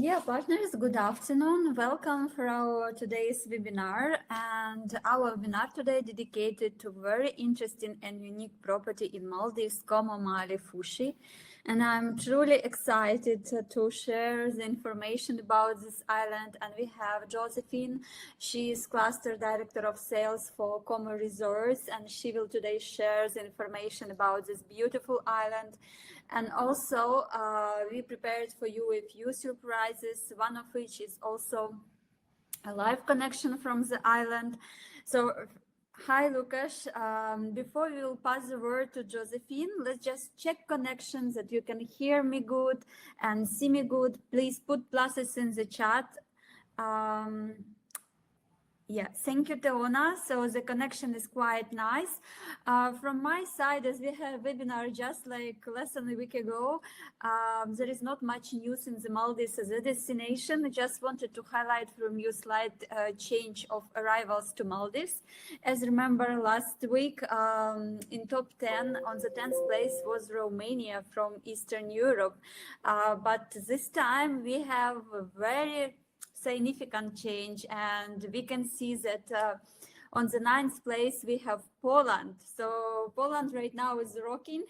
Dear partners, good afternoon. Welcome for our today's webinar. And our webinar today dedicated to very interesting and unique property in Maldives, COMO Maalifushi. And I'm truly excited to share the information about this island. And we have Josefine. She is Cluster Director of Sales for COMO Resorts. And she will today share the information about this beautiful island. And also, we prepared for you a few surprises, one of which is also a live connection from the island. So, hi, Lucas. Before we will pass the word to Josefine, let's just check connections that you can hear me good and see me good. Please put pluses in the chat. Yeah, thank you, Tetiana. So the connection is quite nice. From my side, as we had a webinar just like less than a week ago, there is not much news in the Maldives as a destination. I just wanted to highlight from you slight change of arrivals to Maldives. As remember last week, in top 10, on the 10th place was Romania from Eastern Europe. But this time we have a very significant change, and we can see that on the 9th place we have Poland. So Poland right now is rocking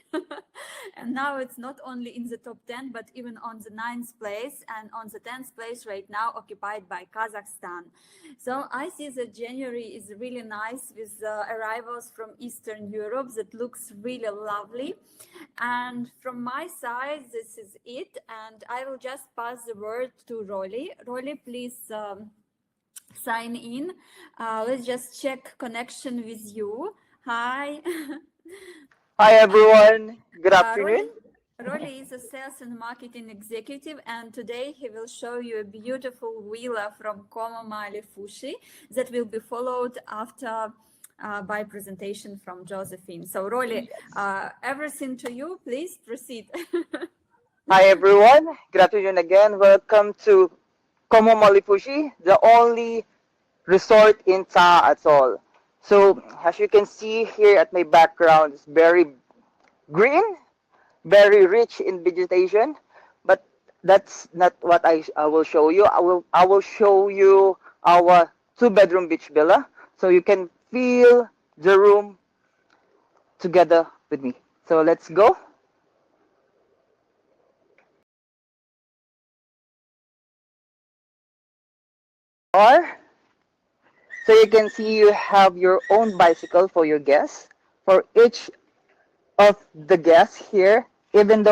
and now it's not only in the top 10 but even on the 9th place, and on the 10th place right now occupied by Kazakhstan. So I see that January is really nice with arrivals from Eastern Europe that looks really lovely. And from my side, this is it, and I will just pass the word to Rolly. Rolly, please sign in. Let's just check connection with you. Hi. Hi everyone, good afternoon. Rolly is a sales and marketing executive, and today he will show you a beautiful villa from COMO Maalifushi that will be followed after by presentation from Josefine. So Rolly, everything to you, please proceed. Hi everyone, good afternoon again. Welcome to COMO Maalifushi, the only resort in Thaa Atoll. So as you can see here at my background, it's very green, very rich in vegetation. But that's not what I will show you. I will show you our two-bedroom beach villa, so you can feel the room together with me. So let's go. Or so you can see you have your own bicycle for your guests. For each of the guests here, even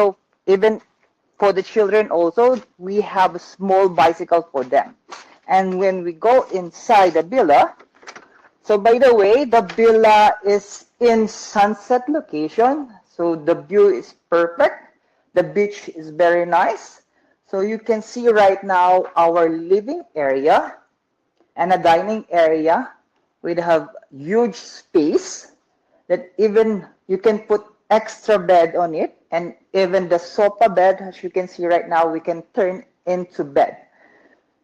for the children also, we have a small bicycle for them. And when we go inside the villa, so by the way, the villa is in sunset location, so the view is perfect. The beach is very nice. So you can see right now our living area and a dining area. We have huge space that even you can put extra bed on it, and even the sofa bed, as you can see right now, we can turn into bed.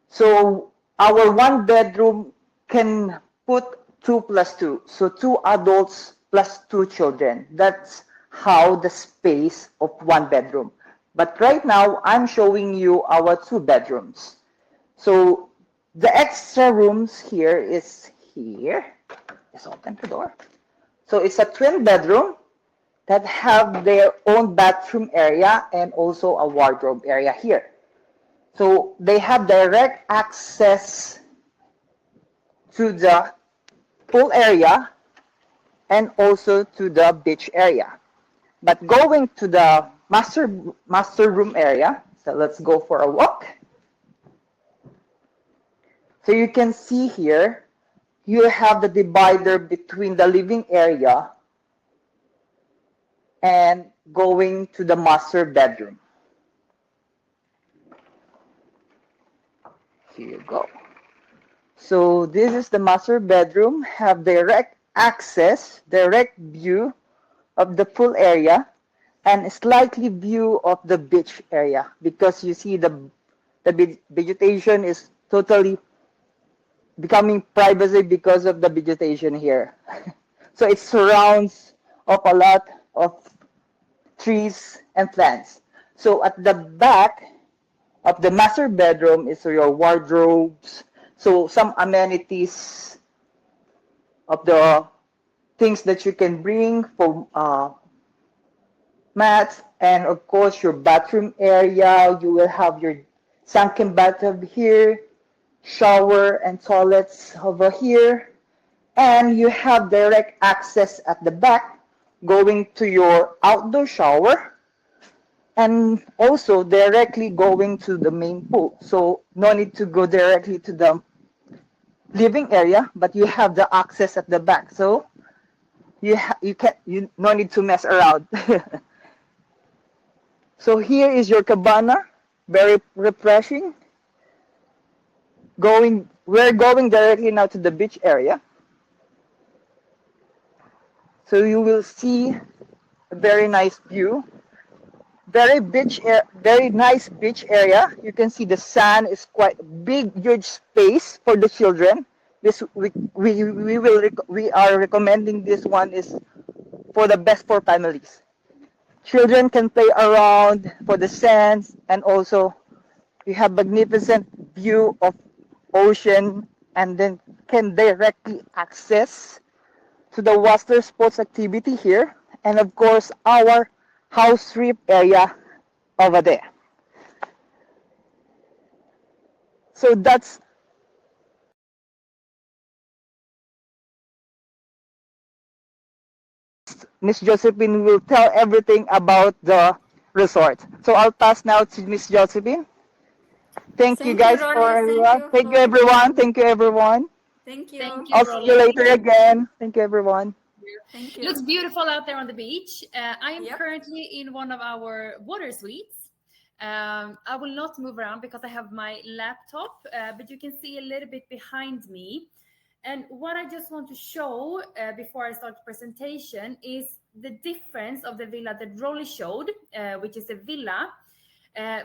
So our one bedroom can put 2 plus 2, so 2 adults plus 2 children. That's how the space of one bedroom. But right now I'm showing you our 2 bedrooms. So the extra rooms here is here. Just open the door. So it's a twin bedroom that have their own bathroom area and also a wardrobe area here. So they have direct access to the pool area and also to the beach area. But going to the master room area, so let's go for a walk. So you can see here, you have the divider between the living area and going to the master bedroom. Here you go. So this is the master bedroom, have direct access, direct view of the pool area and slightly view of the beach area, because you see the vegetation is totally becoming privacy because of the vegetation here. So it surrounds of a lot of trees and plants. So at the back of the master bedroom is your wardrobes, so some amenities of the things that you can bring for mats, and of course your bathroom area. You will have your sunken bathtub here, shower and toilets over here, and you have direct access at the back going to your outdoor shower and also directly going to the main pool. So no need to go directly to the living area, but you have the access at the back. So you no need to mess around. So here is your cabana, very refreshing. We're going directly now to the beach area. So you will see a very nice view. Very nice beach area. You can see the sand is quite big, huge space for the children. This we are recommending this one is for the best for families. Children can play around for the sands, and also we have magnificent view of ocean, and then can directly access to the water sports activity here, and of course our house trip area over there. So that's Miss Josephine will tell everything about the resort. So I'll pass now to Miss Josephine. Thank you Thank you, guys for Rolly. Thank everyone. you Thank you for everyone. Thank you everyone. thank Thank you. you, I'll see you Rolly. later again. Thank you everyone. Thank Looks you. beautiful out there on the beach. I am Yep. currently in one of our water suites. I will not move around because I have my laptop, but you can see a little bit behind me. And what I just want to show before I start the presentation is the difference of the villa that Rolly showed, which is a villa.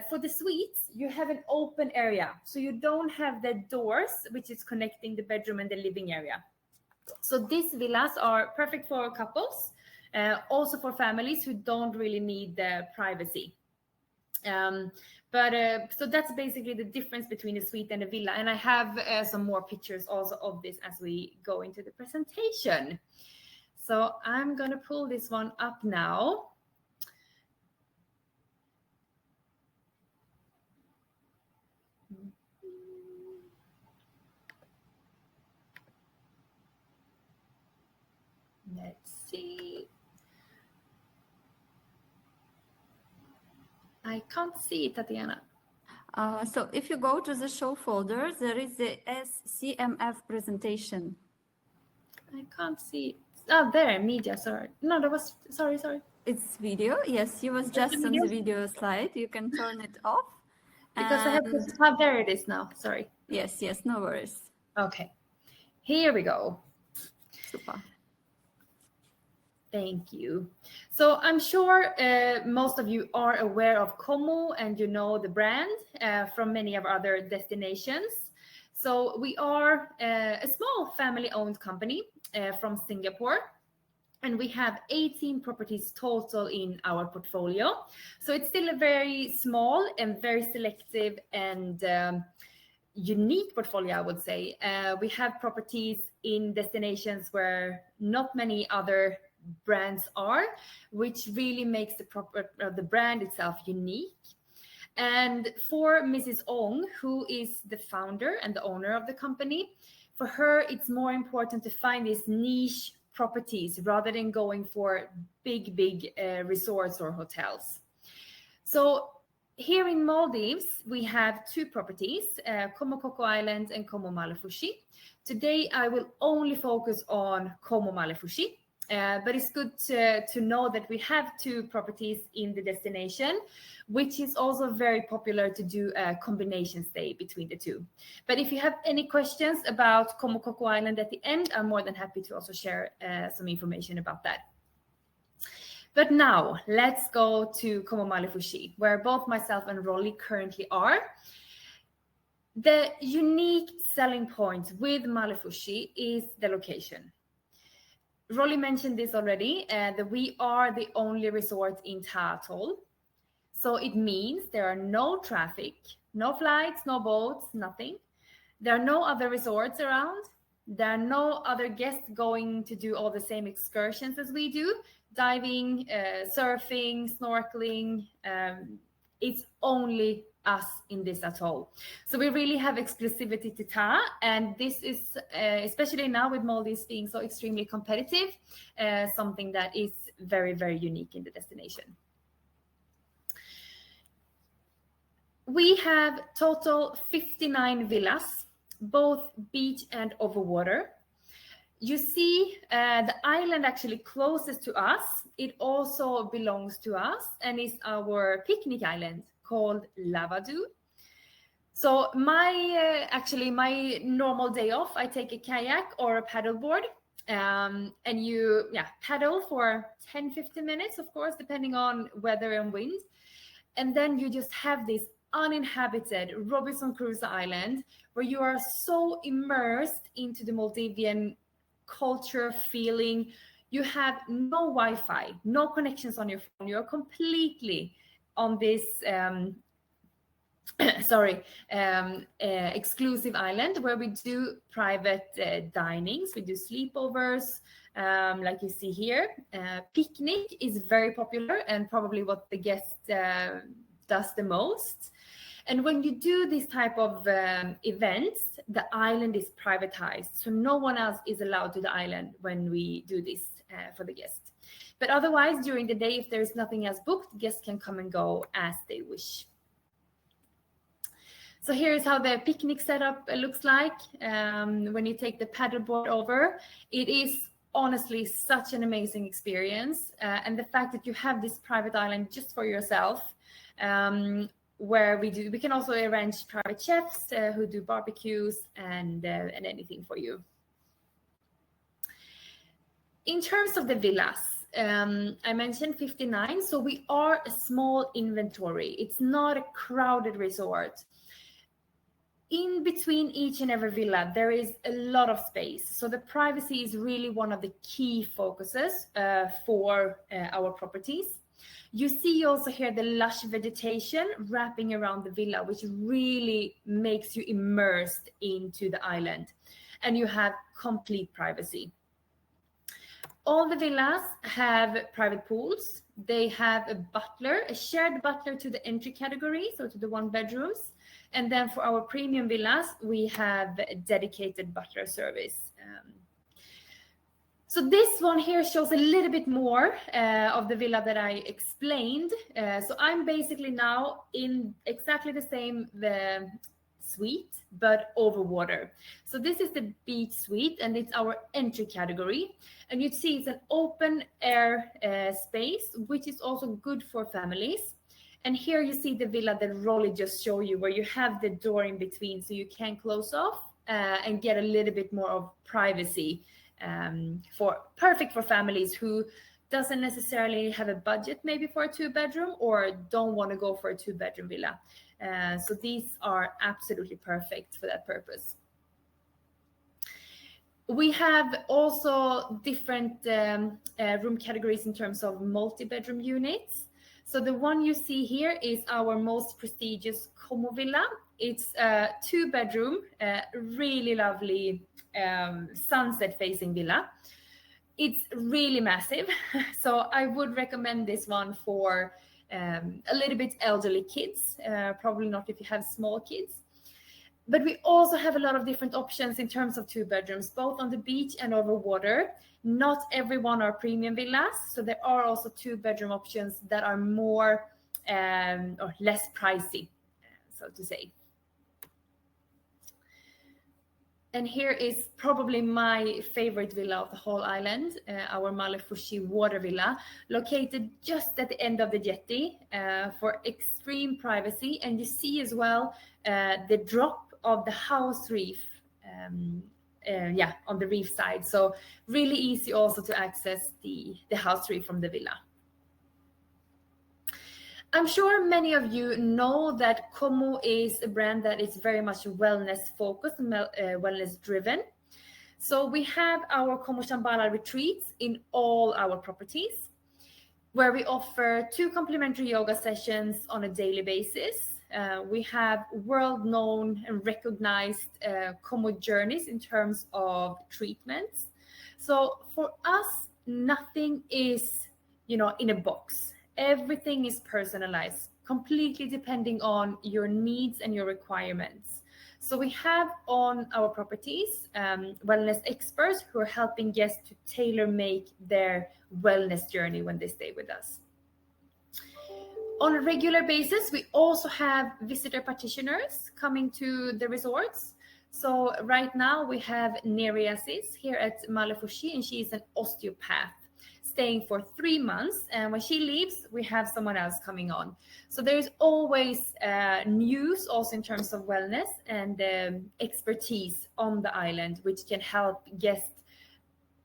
For the suites, you have an open area. So you don't have the doors, which is connecting the bedroom and the living area. So these villas are perfect for couples, also for families who don't really need the privacy. But so that's basically the difference between a suite and a villa. And I have some more pictures also of this as we go into the presentation. So I'm going to pull this one up now. Let's see. I can't see it, Tatiana. So if you go to the show folder, there is the SCMF presentation. I can't see it. Oh, there, media, sorry. No, that was, sorry. It's video. Yes, you was just on the video slide. You can turn it off. Because I have to, there it is now, sorry. Yes, no worries. Okay, here we go. Super. Thank you. So I'm sure most of you are aware of COMO and you know the brand from many of our other destinations. So we are a small family-owned company from Singapore, and we have 18 properties total in our portfolio. So it's still a very small and very selective and unique portfolio, I would say. We have properties in destinations where not many other brands are, which really makes the brand itself unique. And for Mrs. Ong, who is the founder and the owner of the company, for her it's more important to find these niche properties rather than going for big resorts or hotels. So here in Maldives, we have two properties, COMO Coco Island and COMO Maalifushi. Today, I will only focus on COMO Maalifushi, but it's good to know that we have two properties in the destination, which is also very popular to do a combination stay between the two. But if you have any questions about COMO Coco Island at the end, I'm more than happy to also share some information about that. But now let's go to COMO Maalifushi, where both myself and Rolly currently are. The unique selling point with Maalifushi is the location. Rolly mentioned this already, that we are the only resort in Thaa Atoll. So it means there are no traffic, no flights, no boats, nothing. There are no other resorts around. There are no other guests going to do all the same excursions as we do, diving, surfing, snorkeling. It's only us in this atoll. So we really have exclusivity to Thaa, and this is, especially now with Maldives being so extremely competitive, something that is very, very unique in the destination. We have total 59 villas, both beach and over water. You see the island actually closest to us. It also belongs to us and is our picnic island called Lavadu. So my normal day off, I take a kayak or a paddleboard, and you paddle for 10-15 minutes, of course, depending on weather and wind. And then you just have this uninhabited Robinson Crusoe island where you are so immersed into the Maldivian culture, feeling. You have no Wi-Fi, no connections on your phone. You're completely on this exclusive island where we do private dinings, we do sleepovers, like you see here. Picnic is very popular and probably what the guest does the most. And when you do this type of events, the island is privatized. So no one else is allowed to the island when we do this for the guests. But otherwise, during the day, if there is nothing else booked, guests can come and go as they wish. So here's how the picnic setup looks like. When you take the paddleboard over, it is honestly such an amazing experience. And the fact that you have this private island just for yourself, where we can also arrange private chefs who do barbecues and anything for you. In terms of the villas, I mentioned 59, so we are a small inventory. It's not a crowded resort. In between each and every villa, there is a lot of space. So the privacy is really one of the key focuses for our properties. You see also here the lush vegetation wrapping around the villa, which really makes you immersed into the island, and you have complete privacy. All the villas have private pools. They have a butler, a shared butler to the entry category, so to the 1 bedrooms. And then for our premium villas, we have a dedicated butler service. So this one here shows a little bit more of the villa that I explained. So I'm basically now in exactly the same suite, but over water. So this is the beach suite, and it's our entry category. And you see it's an open air space, which is also good for families. And here you see the villa that Rolly just showed you, where you have the door in between, so you can close off and get a little bit more of privacy. Perfect for families who doesn't necessarily have a budget maybe for a 2-bedroom, or don't want to go for a 2-bedroom villa. So these are absolutely perfect for that purpose. We have also different room categories in terms of multi-bedroom units. So the one you see here is our most prestigious COMO villa. It's a 2-bedroom, really lovely sunset facing villa. It's really massive, so I would recommend this one for a little bit elderly kids, probably not if you have small kids. But we also have a lot of different options in terms of 2 bedrooms, both on the beach and over water. Not everyone are premium villas, so there are also 2-bedroom options that are more or less pricey, so to say. And here is probably my favorite villa of the whole island, our Maalifushi water villa, located just at the end of the jetty for extreme privacy. And you see as well the drop of the house reef, on the reef side. So really easy also to access the house reef from the villa. I'm sure many of you know that COMO is a brand that is very much wellness focused, wellness driven. So we have our COMO Shambhala retreats in all our properties, where we offer 2 complimentary yoga sessions on a daily basis. We have world-known and recognized COMO journeys in terms of treatments. So for us, nothing is, in a box. Everything is personalized, completely depending on your needs and your requirements. So we have on our properties wellness experts who are helping guests to tailor-make their wellness journey when they stay with us. On a regular basis, we also have visitor practitioners coming to the resorts. So right now we have Neriasis here at Maalifushi, and she is an osteopath, staying for 3 months, and when she leaves, we have someone else coming on. So there is always news also in terms of wellness and expertise on the island, which can help guests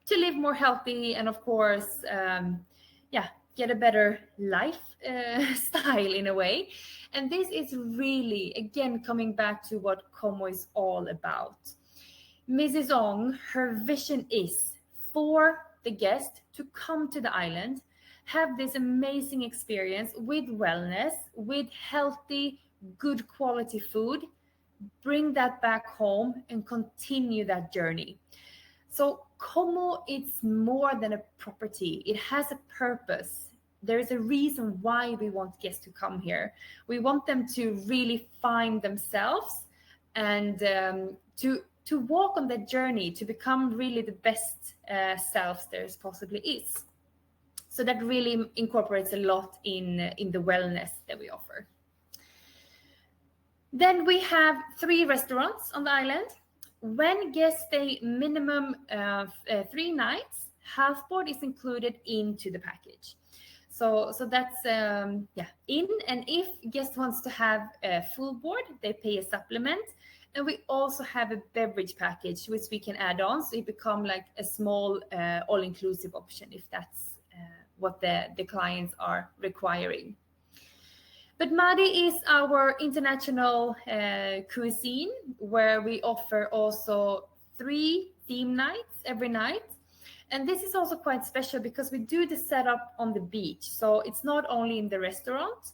to live more healthy and, of course, get a better life style in a way. And this is really, again, coming back to what COMO is all about. Mrs. Ong, her vision is for the guest to come to the island, have this amazing experience with wellness, with healthy, good quality food, bring that back home and continue that journey. So COMO, it's more than a property. It has a purpose. There is a reason why we want guests to come here. We want them to really find themselves and to walk on that journey to become really the best selves there possibly is. So that really incorporates a lot in the wellness that we offer. Then we have 3 restaurants on the island. When guests stay minimum 3 nights, half board is included into the package. So that's in, and if guest wants to have a full board, they pay a supplement. And we also have a beverage package, which we can add on. So it become like a small all-inclusive option if that's what the clients are requiring. But Madi is our international cuisine, where we offer also 3 theme nights every night. And this is also quite special because we do the setup on the beach. So it's not only in the restaurant.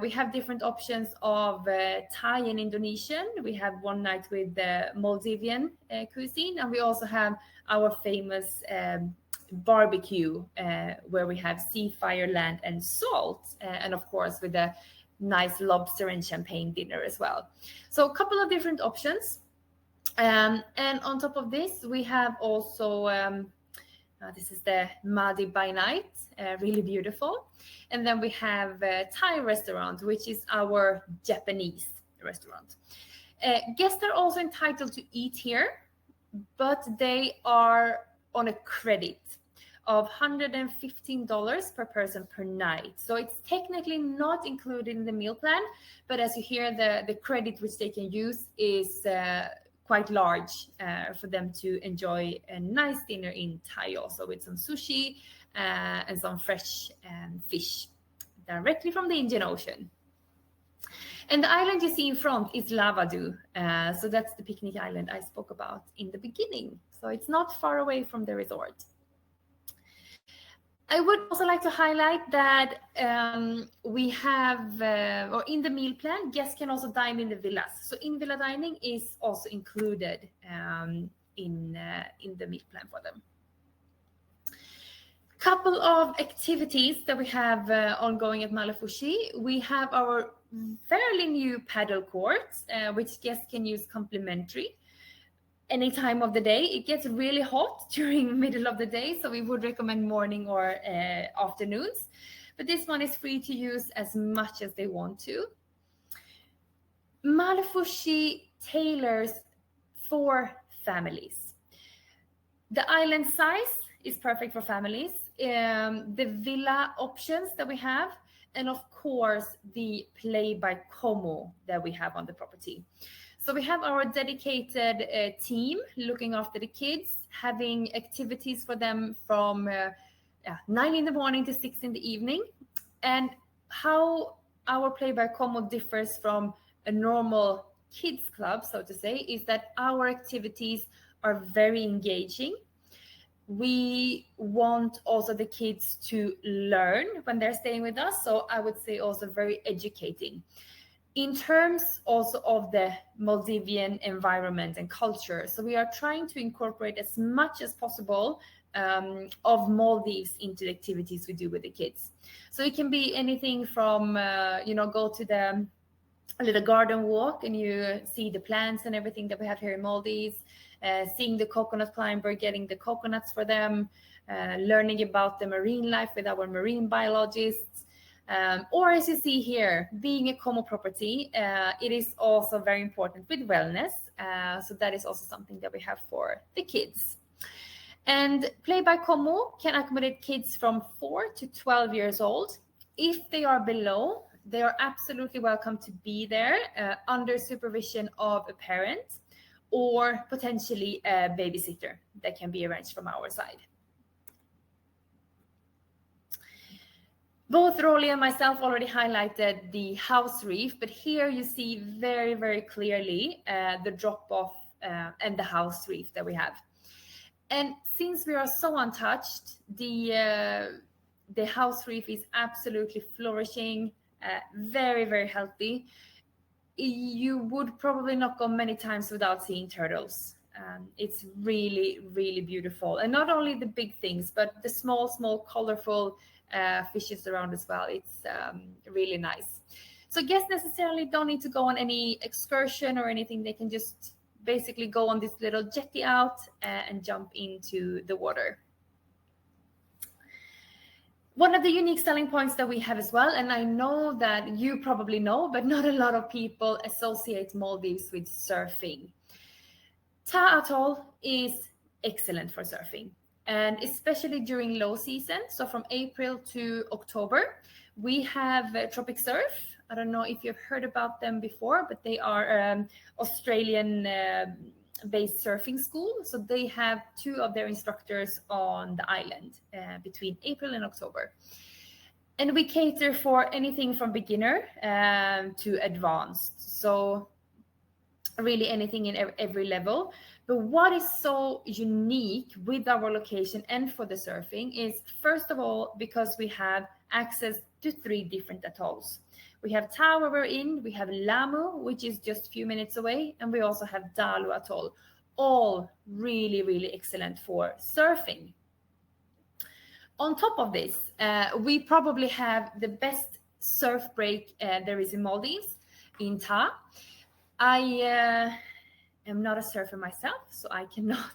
We have different options of Thai and Indonesian. We have one night with the Maldivian cuisine, and we also have our famous barbecue where we have sea, fire, land, and salt, and of course with a nice lobster and champagne dinner as well. So a couple of different options. And on top of this, we have also this is the Madi by night, really beautiful. And then we have Thai restaurant, which is our Japanese restaurant. Guests are also entitled to eat here, but they are on a credit of $115 per person per night. So it's technically not included in the meal plan, but as you hear, the credit which they can use is quite large for them to enjoy a nice dinner in Thai, also with some sushi and some fresh fish directly from the Indian Ocean. And the island you see in front is Lavadu. So that's the picnic island I spoke about in the beginning. So it's not far away from the resort. I would also like to highlight that we have, or in the meal plan, guests can also dine in the villas. So in-villa dining is also included in the meal plan for them. Couple of activities that we have ongoing at Maalifushi. We have our fairly new paddle courts, which guests can use complimentary any time of the day. It gets really hot during middle of the day, so we would recommend morning or afternoons. But this one is free to use as much as they want to. Maalifushi tailors for families. The island size is perfect for families. The villa options that we have, and of course the play by COMO that we have on the property. So we have our dedicated team looking after the kids, having activities for them from 9 in the morning to 6 in the evening. And how our play by COMO differs from a normal kids club, so to say, is that our activities are very engaging. We want also the kids to learn when they're staying with us. So I would say also very educating. In terms also of the Maldivian environment and culture, so we are trying to incorporate as much as possible of Maldives into the activities we do with the kids. So it can be anything from, go to the little garden walk and you see the plants and everything that we have here in Maldives, seeing the coconut climber, getting the coconuts for them, learning about the marine life with our marine biologists. Or as you see here, being a COMO property, it is also very important with wellness. So that is also something that we have for the kids. And Play by COMO can accommodate kids from 4 to 12 years old. If they are below, they are absolutely welcome to be there under supervision of a parent or potentially a babysitter that can be arranged from our side. Both Rolly and myself already highlighted the house reef, but here you see very, very clearly the drop-off and the house reef that we have. And since we are so untouched, the house reef is absolutely flourishing, very, very healthy. You would probably not go many times without seeing turtles. It's really, really beautiful. And not only the big things, but the small, colorful fishes around as well. It's really nice. So guests necessarily don't need to go on any excursion or anything. They can just basically go on this little jetty out and jump into the water. One of the unique selling points that we have as well, and I know that you probably know, but not a lot of people associate Maldives with surfing. Thaa Atoll is excellent for surfing, and especially during low season. So from April to October, we have Tropic Surf. I don't know if you've heard about them before, but they are Australian based surfing school. So they have 2 of their instructors on the island between April and October. And we cater for anything from beginner to advanced. So really anything in every level. But what is so unique with our location and for the surfing is, first of all, because we have access to 3 different atolls. We have Thaa, where we're in, we have Lamu, which is just a few minutes away, and we also have Dalu Atoll, all really, really excellent for surfing. On top of this, we probably have the best surf break there is in Maldives, in Thaa. I am not a surfer myself, so I cannot,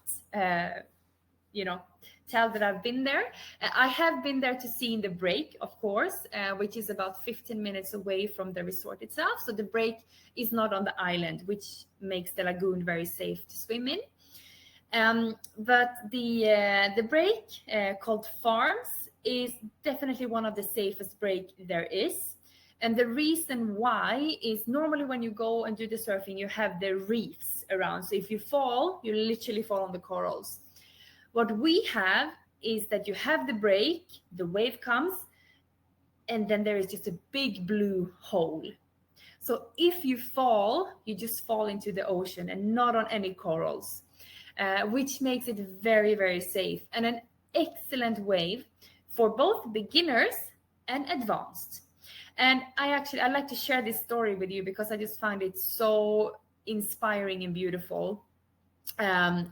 tell that I've been there. I have been there to see in the break, of course, which is about 15 minutes away from the resort itself. So the break is not on the island, which makes the lagoon very safe to swim in. But the break called Farms is definitely one of the safest break there is. And the reason why is normally when you go and do the surfing, you have the reefs around. So if you fall, you literally fall on the corals. What we have is that you have the break, the wave comes, and then there is just a big blue hole. So if you fall, you just fall into the ocean and not on any corals, which makes it very, very safe and an excellent wave for both beginners and advanced. And I like to share this story with you because I just find it so inspiring and beautiful.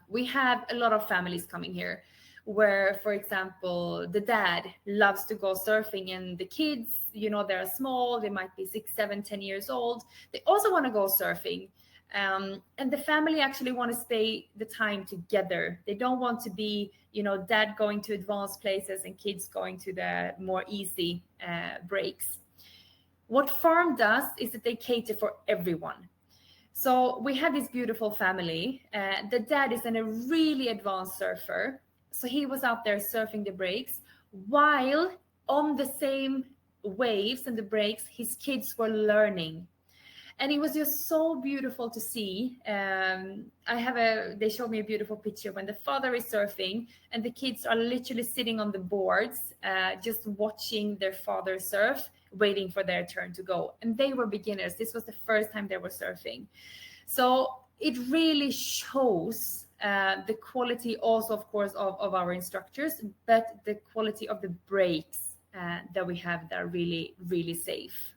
We have a lot of families coming here where, for example, the dad loves to go surfing and the kids, they're small, they might be 6, 7, 10 years old. They also want to go surfing. And the family actually want to spend the time together. They don't want to be, dad going to advanced places and kids going to the more easy breaks. What Farm does is that they cater for everyone. So we have this beautiful family. The dad is a really advanced surfer. So he was out there surfing the breaks while on the same waves and the breaks, his kids were learning. And it was just so beautiful to see. They showed me a beautiful picture when the father is surfing and the kids are literally sitting on the boards, just watching their father surf, waiting for their turn to go. And they were beginners. This was the first time they were surfing. So it really shows the quality also, of course, of our instructors, but the quality of the breaks that we have that are really, really safe.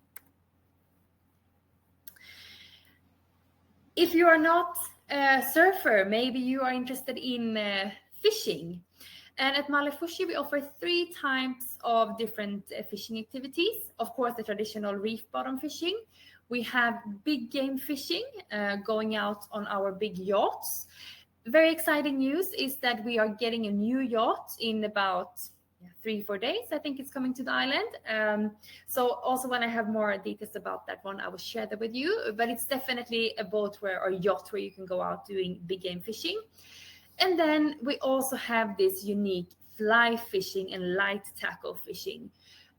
If you are not a surfer, maybe you are interested in fishing. And at Maalifushi, we offer 3 types of different fishing activities. Of course, the traditional reef bottom fishing. We have big game fishing, going out on our big yachts. Very exciting news is that we are getting a new yacht in about 3-4 days. I think it's coming to the island. So also when I have more details about that one, I will share that with you. But it's definitely a boat or yacht where you can go out doing big game fishing. And then we also have this unique fly fishing and light tackle fishing.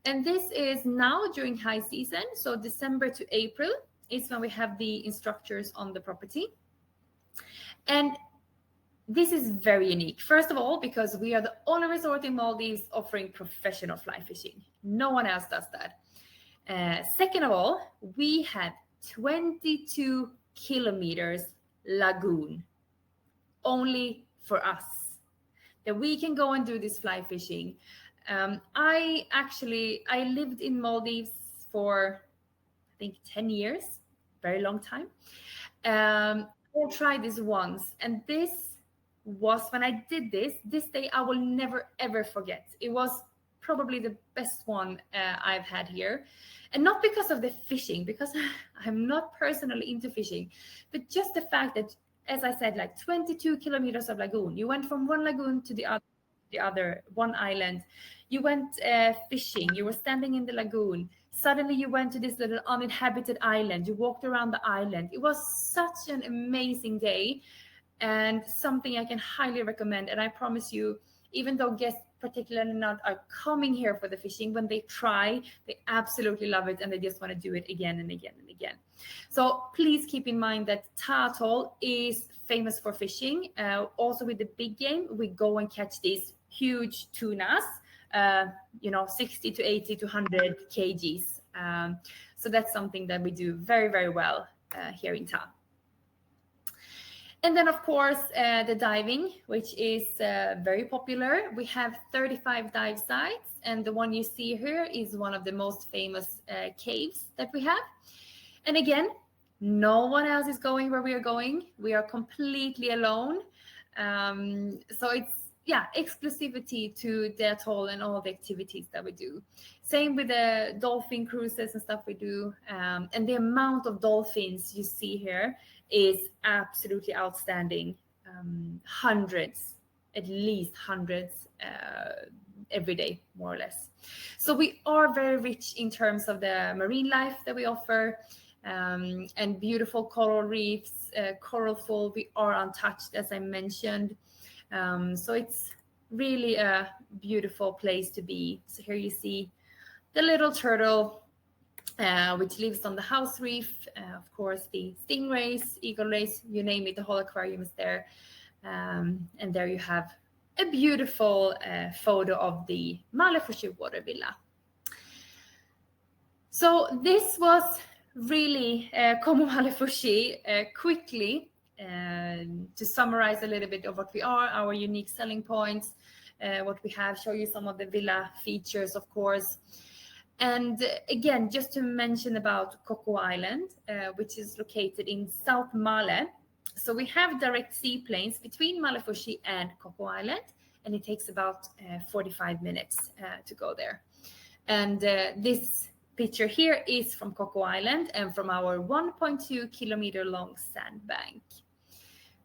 And this is now during high season. So December to April is when we have the instructors on the property. And this is very unique. First of all, because we are the only resort in Maldives offering professional fly fishing. No one else does that. Second of all, we have 22 kilometers lagoon only for us that we can go and do this fly fishing. I lived in Maldives for I think 10 years, very long time. I tried this once, and this was when I did this day I will never ever forget. It was probably the best one I've had here, and not because of the fishing, because I'm not personally into fishing, but just the fact that, as I said, like 22 kilometers of lagoon. You went from one lagoon to the other one island. You went fishing. You were standing in the lagoon. Suddenly you went to this little uninhabited island. You walked around the island. It was such an amazing day and something I can highly recommend. And I promise you, even though guests particularly not are coming here for the fishing, when they try, they absolutely love it and they just want to do it again and again and again. So please keep in mind that Thaa Atoll is famous for fishing. Also with the big game, we go and catch these huge tunas, 60 to 80 to 100 kgs. So that's something that we do very, very well here in Thaa. And then, of course, the diving, which is very popular. We have 35 dive sites, and the one you see here is one of the most famous caves that we have. And again, no one else is going where we are going. We are completely alone. So it's, yeah, exclusivity to the atoll and all the activities that we do. Same with the dolphin cruises and stuff we do. And the amount of dolphins you see here is absolutely outstanding. Hundreds, at least hundreds every day, more or less. So we are very rich in terms of the marine life that we offer, and beautiful coral reefs, coralful. We are untouched, as I mentioned. So it's really a beautiful place to be. So here you see the little turtle, which lives on the house reef. Of course, the stingrays, eagle rays, you name it, the whole aquarium is there. And there you have a beautiful photo of the Maalifushi water villa. So this was really COMO Maalifushi quickly, to summarize a little bit of what we are, our unique selling points, what we have, show you some of the villa features, of course. And again, just to mention about Coco Island, which is located in South Malé. So we have direct seaplanes between Maalifushi and Coco Island, and it takes about 45 minutes to go there. And this picture here is from Coco Island and from our 1.2 kilometer long sandbank.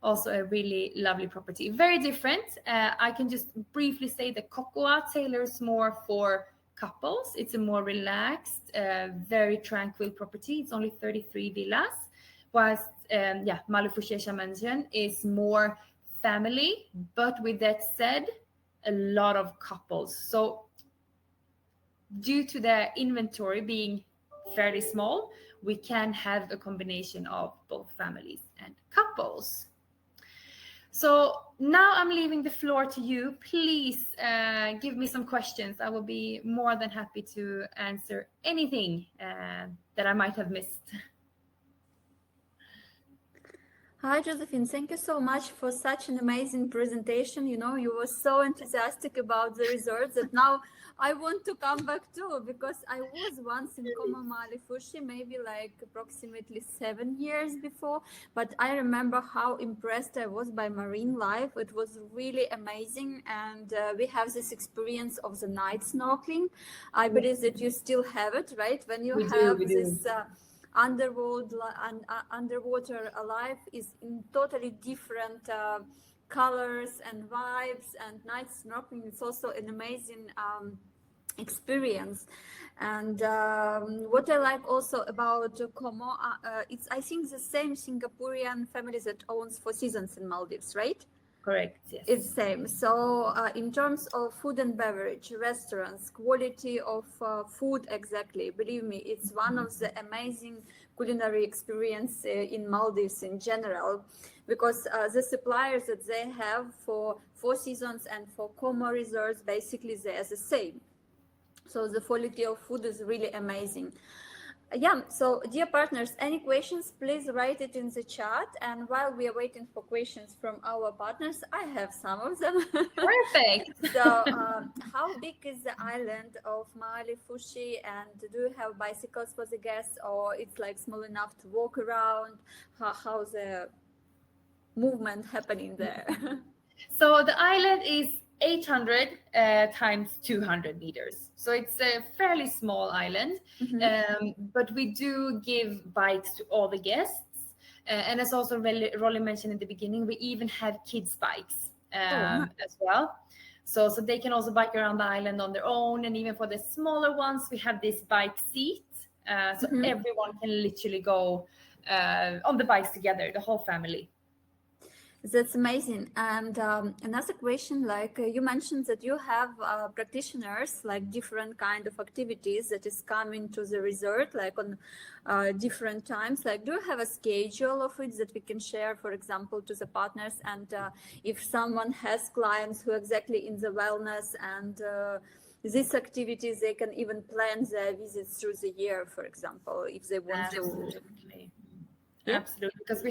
Also a really lovely property, very different. I can just briefly say that Cocoa tailors more for couples. It's a more relaxed, very tranquil property. It's only 33 villas, whilst Maalifushi, as I mentioned, is more family, but with that said, a lot of couples. So due to the inventory being fairly small, we can have a combination of both families and couples. So now I'm leaving the floor to you. Please give me some questions. I will be more than happy to answer anything that I might have missed. Hi, Josephine. Thank you so much for such an amazing presentation. You know, you were so enthusiastic about the resort that now I want to come back too, because I was once in COMO Maalifushi, maybe like approximately 7 years before. But I remember how impressed I was by marine life. It was really amazing. And we have this experience of the night snorkeling. I believe that you still have it, right? When you have this underwater life is in totally different colors and vibes, and night snorkeling is also an amazing experience. And what I like also about COMO, it's I think the same Singaporean family that owns Four Seasons in Maldives, right? Correct, yes. It's same. So in terms of food and beverage, restaurants, quality of food, exactly. Believe me, it's one of the amazing culinary experience in Maldives in general, because the suppliers that they have for Four Seasons and for COMO resorts, basically they are the same. So the quality of food is really amazing. Yeah, so dear partners, any questions, please write it in the chat. And while we are waiting for questions from our partners, I have some of them. Perfect. So how big is the island of Maalifushi, and do you have bicycles for the guests, or it's like small enough to walk around? How's the movement happening there? So the island is 800 times 200 meters. So it's a fairly small island, but we do give bikes to all the guests. And as also Rolly mentioned in the beginning, we even have kids' bikes as well. So they can also bike around the island on their own. And even for the smaller ones, we have this bike seat. So everyone can literally go on the bikes together, the whole family. That's amazing. And another question, like you mentioned that you have practitioners, like different kind of activities that is coming to the resort, like on different times. Like, do you have a schedule of it that we can share, for example, to the partners? And if someone has clients who are exactly in the wellness and these activities, they can even plan their visits through the year, for example, if they want to. Yeah. Absolutely, because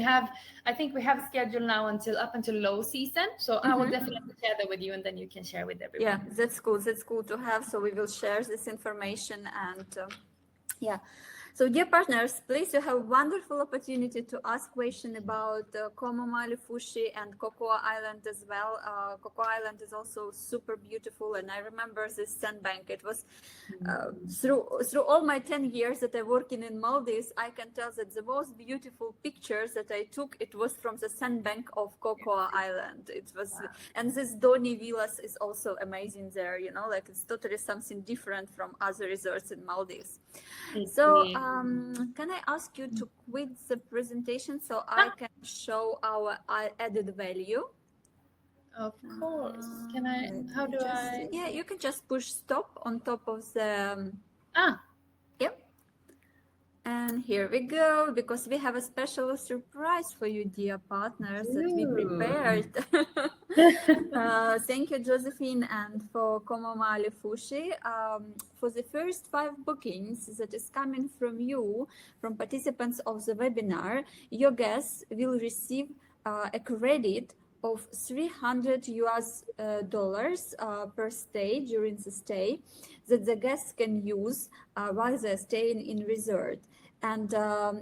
I think we have scheduled now up until low season. So I will definitely share that with you, and then you can share with everyone. Yeah, that's cool. That's cool to have. So we will share this information and yeah. So dear partners, please, you have wonderful opportunity to ask question about COMO Maalifushi and Cocoa Island as well. Cocoa Island is also super beautiful, and I remember this sandbank. It was through all my 10 years that I working in Maldives, I can tell that the most beautiful pictures that I took, it was from the sandbank of Cocoa Island. It was, and this Doni Villas is also amazing there. You know, like it's totally something different from other resorts in Maldives. So can I ask you to quit the presentation so I can show our added value? Of course. Can I? How do I? Yeah, you can just push stop on top of the. Yep. And here we go, because we have a special surprise for you, dear partners, that we prepared. Thank you, Josefine, and for COMO Maalifushi. For the first 5 bookings that is coming from you, from participants of the webinar, your guests will receive a credit of $300 per stay during the stay that the guests can use while they're staying in resort. And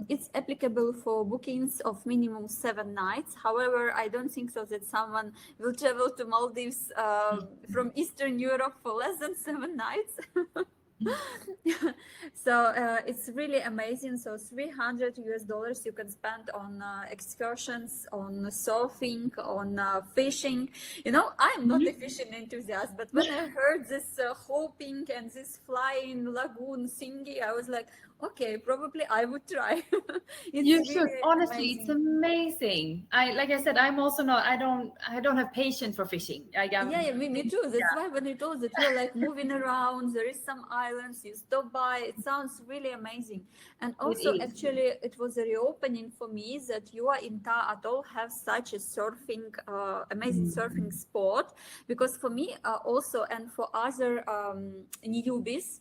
it's applicable for bookings of minimum 7 nights. However, I don't think so that someone will travel to Maldives from Eastern Europe for less than 7 nights. So it's really amazing. So $300 you can spend on excursions, on surfing, on fishing. You know, I'm not a fishing enthusiast, but when I heard this hopping and this flying lagoon thingy, I was like, okay, probably I would try. You It's should. really Honestly, it's amazing. amazing. Like I said, I'm also not. I don't have patience for fishing. Yeah, me too. That's why when you told that you're like moving around, there is some islands, you stop by, it sounds really amazing. And also, is. actually, it was a reopening for me that you are in Thaa Atoll have such a surfing, amazing surfing spot. Because for me also, and for other newbies,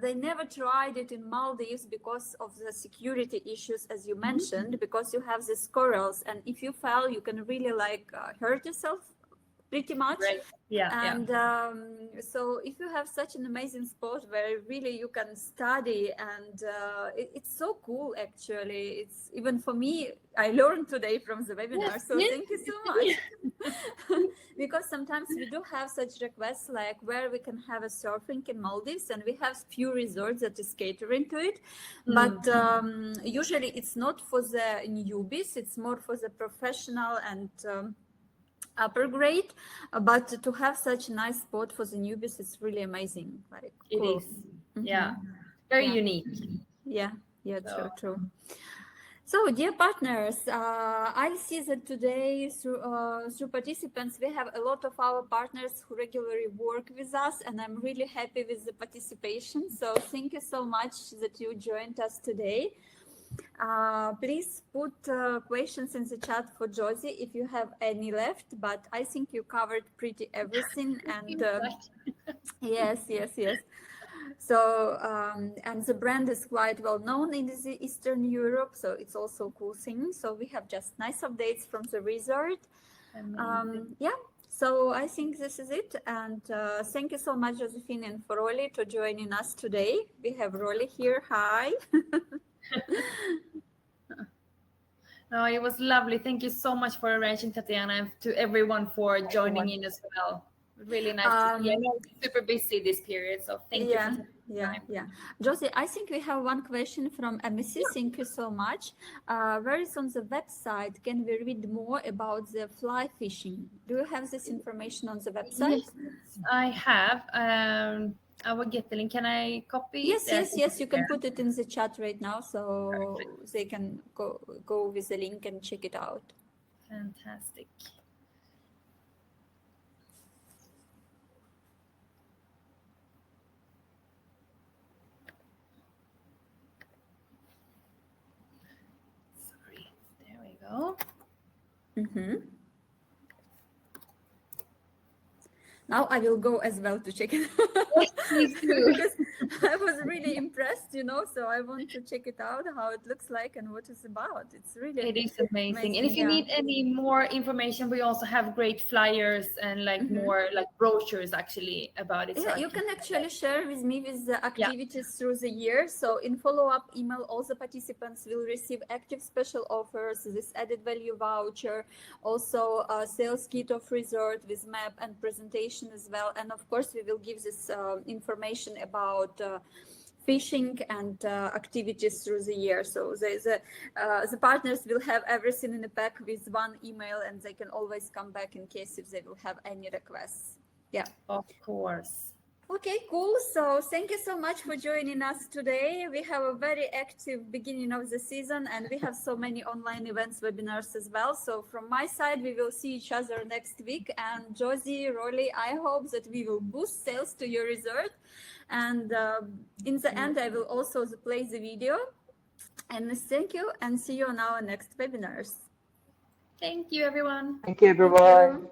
they never tried it in Maldives because of the security issues, as you mentioned, because you have these corals, and if you fell, you can really like hurt yourself pretty much. Right. Yeah. And so if you have such an amazing spot where really you can study, and it's so cool, actually. It's even for me, I learned today from the webinar. So thank you so much. Because sometimes we do have such requests like where we can have a surfing in Maldives, and we have few resorts that is catering to it. But usually it's not for the newbies, it's more for the professional and upper grade, but to have such a nice spot for the newbies, it's really amazing. Like cool. It is. Yeah, very unique. Yeah, true. So, dear partners, I see that today through participants, we have a lot of our partners who regularly work with us, and I'm really happy with the participation. So thank you so much that you joined us today. Please put questions in the chat for Josie if you have any left, but I think you covered pretty everything. And yes. So and the brand is quite well known in the Eastern Europe, so it's also a cool thing. So we have just nice updates from the resort. Yeah, so I think this is it. And thank you so much, Josefine, and for Rolly to joining us today. We have Rolly here. Hi. No, it was lovely. Thank you so much for arranging, Tetiana, and to everyone for joining in as well. Really nice to see. I know it's super busy this period, so thank you for taking time. Yeah. Josie, I think we have one question from Missy. Thank you so much. Where is on the website can we read more about the fly fishing? Do you have this information on the website? Yes, I have. I will get the link. Can I copy? Yes. You can put it in the chat right now, so they can go with the link and check it out. Fantastic. Sorry. There we go. Now I will go as well to check it Yes, please do. because I was really impressed, so I want to check it out, how it looks like and what it's about. It's really It is amazing. And amazing. if you need any more information, we also have great flyers and like Mhm. more like brochures actually about it. So Yeah, I you can can actually share with me with the Yeah. activities through the year. So in follow-up email, all the participants will receive active special offers, this added value voucher, also a sales kit of resort with map and presentation as well. And of course, we will give this information about fishing and activities through the year. So the partners will have everything in a pack with one email, and they can always come back in case if they will have any requests. Yeah. Of course. Okay, cool. So thank you so much for joining us today. We have a very active beginning of the season, and we have so many online events, webinars as well. So from my side, we will see each other next week. And Josie, Rolly, I hope that we will boost sales to your resort. And in the end, I will also play the video. And thank you, and see you on our next webinars. Thank you, everyone. Thank you, Thank everyone. you.